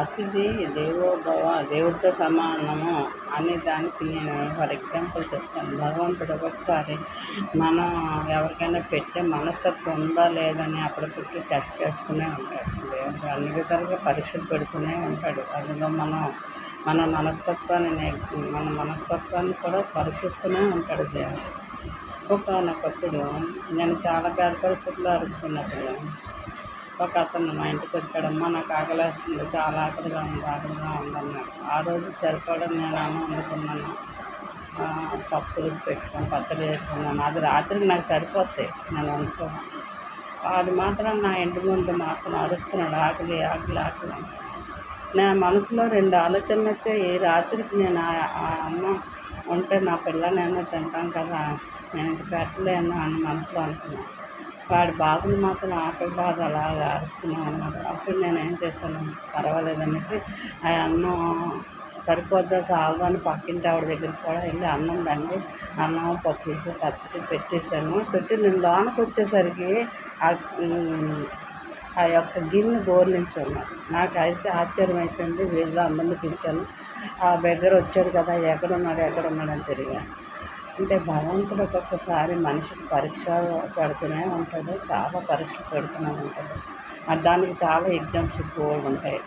అతిథి దేవో భవ, దేవుడితో సమానము అనే దానికి నేను ఫర్ ఎగ్జాంపుల్ చెప్తాను. భగవంతుడు ఒక్కొక్కసారి మనం ఎవరికైనా పెట్టే మనస్తత్వం ఉందా లేదని అప్పుడప్పుడు టెస్ట్ చేస్తూనే ఉంటాడు. దేవుడు అన్ని విధాలుగా పరీక్షలు పెడుతూనే ఉంటాడు. అందులో మన మనస్తత్వాన్ని కూడా పరీక్షిస్తూనే ఉంటాడు దేవుడు. ఒకానొకప్పుడు నేను చాలా పేద పరిస్థితుల్లో అడుగుతున్నప్పుడు ఒక అతను మా ఇంటికి వచ్చాడమ్మా, నాకు ఆకలేస్తుంది, చాలా ఆకలిగా ఉందన్నాడు. ఆ రోజు సరిపడా నేను అన్నం వండుకున్నాను, పప్పు పులుసు పెట్టుకొని పచ్చడి వేసుకున్నాను. అది రాత్రికి నాకు సరిపోతాయి, నేను వండుకోను. వాడు మాత్రం నా ఇంటి ముందు మాత్రం అరుస్తున్నాడు, ఆకలి ఆకలి ఆకలి అని. నా మనసులో 2 ఆలోచనలు వచ్చాయి. ఈ రాత్రికి నేను ఆ అన్నం ఉంటే నా పిల్లనేమో తింటాం కదా, నేను ఇంక పెట్టలేను అని మనసులో అనుకున్నాను. వాడి బాధలు మాత్రం ఆకలి బాధ అలాగా అరుస్తూనే ఉన్నాడు. అప్పుడు నేను ఏం చేశాను, పర్వాలేదనేసి ఆ అన్నం సరిపోద్దా చాలదా అని పక్కింటి ఆవిడ దగ్గరికి కూడా వెళ్ళి అన్నం దండి అన్నం పప్పు వేసి పచ్చడి పెట్టేశాను. పెట్టి నేను లోనకి వచ్చేసరికి ఆ యొక్క గిన్నె బోర్లించున్నాను. నాకు అయితే ఆశ్చర్యం అయిపోయింది. వీధిలో అందరినీ పిలిచాను. ఆ దగ్గర వచ్చాడు కదా, ఎక్కడున్నాడు అని తిరిగాను. అంటే భగవంతుడు ఒక్కొక్కసారి మనిషికి పరీక్ష పెడుతూనే ఉంటాడు, చాలా పరీక్షలు పెడుతూనే ఉంటాడు. దానికి చాలా ఎగ్జామ్స్ బోలెడు ఉంటాయి.